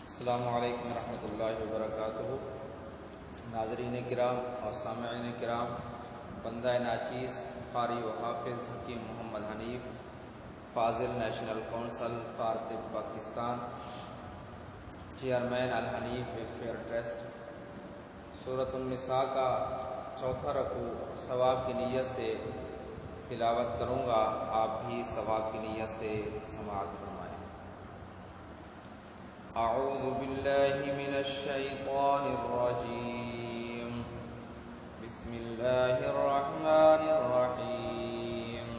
अस्सलामु अलैकुम रहमतुल्लाहि व बरकातुहू। नाज़रीन किराम और सामईन किराम, बंदा नाचीज़ क़ारी व हाफ़िज़ हकीम मोहम्मद हनीफ़, फ़ाज़िल नेशनल काउंसिल फ़ॉर तिब Pakistan, chairman Al Hanif welfare trust, सूरत उन-निसा का चौथा रकू सवाब की नीयत से तिलावत करूँगा। आप भी सवाब की नीयत से समाअत फरमाएँ। अऊज़ु बिल्लाहि मिनश शैतानिर रजीम। बिस्मिल्लाहिर रहमानिर रहीम।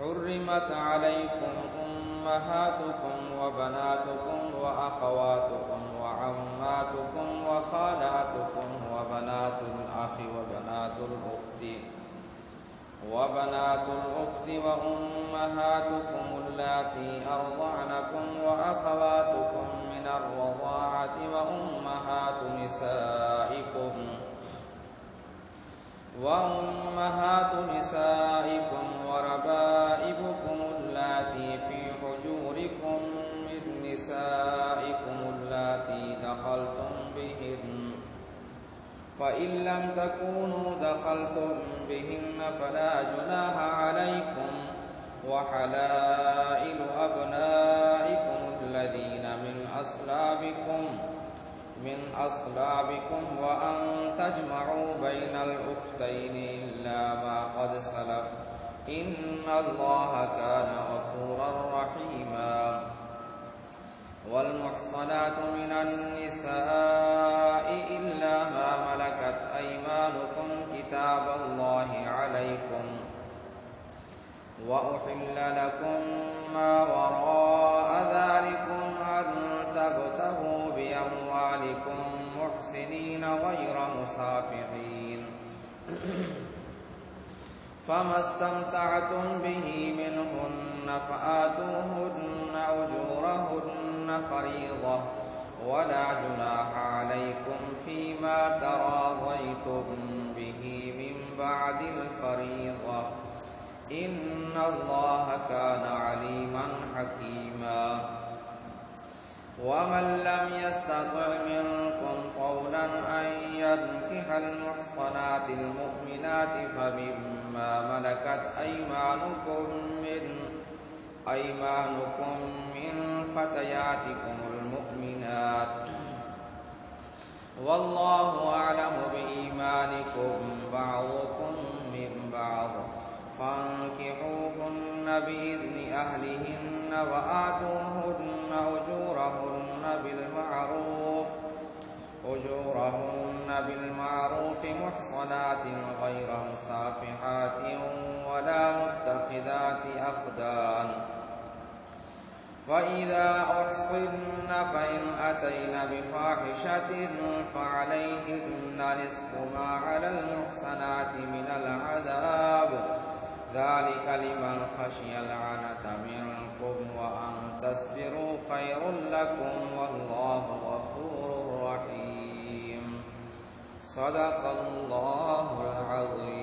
हुर्रिमत अलैकुम उम्महातुकुम व बनातुकुम व अख़वातुकुम व अम्मातुकुम व ख़ालातुकुम व बनातुल अख़ि व बनातुल उख़्ति व उम्महातुकुम अल्लाती अर्ज़अनकुम व अख़वातुकुम मिनर रज़ाअति व उम्महातु निसाइकुम व रबाइबुकुम अल्लाती फ़ी हुजूरिकुम मिन निसाइकुम अल्लाती दख़लतुम बिहिन्न फ़इन लम तकूनू दख़लतुम बिहिन्न फ़ला जुनाह अलैकुम व हलाइलु अब्नाइकुम अल्लज़ीना मिन अस्लाबिकुम व अन तजमऊ बैनल उख़्तैनि इल्ला मा क़द सलफ़ इन्नल्लाहा कान गफ़ूरर रहीमा। वल्मुहसनातु मिनन निसाइ इल्ला मा मलकत अयमानुकुम किताबल्लाहि अलैकुम व उहिल्ल लकुम मा वराअ ज़ालिकुम अन तबतगू बिअमवालिकुम मुहसिनीन गैर मुसाफ़िहीन फ़मस्तमतअतुम बिही मिनहुन्न फ़आतूहुन्न उजूरहुन्न फ़रीज़ह वला जुनाह अलैकुम फ़ीमा तराज़यतुम बिही मिन बअदिल फ़रीज़ह इन्नल्लाहा कान अलीमन हकीमा। वमन लम यस्तति' मिनकुम तौलन अन यन्किहल मुहसनातिल मुअ्मिनाति फमिम्मा मलकत अयमानुकुम मिन फ़तयातिकुमुल मुअ्मिनात वल्लाहु अअलमु बिईमानिकुम बअदुकुम मिन बअद फ़ान्किहूहुन्न बिइज़्नि अहलिहिन्न व आतूहुन्न उजूरहुन्न बिलमारूफ़ मुहसनातिन गैर मुसाफ़िहातिन वला मुत्तख़िदाति अख़दान फ़इज़ा उहसिन्न फ़इन अतैन बिफ़ाहिशतिन फ़अलैहिन्न निस्फ़ु मा अलल मुहसनाति मिनल अज़ाब ज़ालिक लिमन ख़शियल अनत मिनकुम व अन तस्बिरू ख़ैरुल लकुम वल्लाहु गफ़ूरुर रहीम। सदक़ल्लाहुल अज़ीम।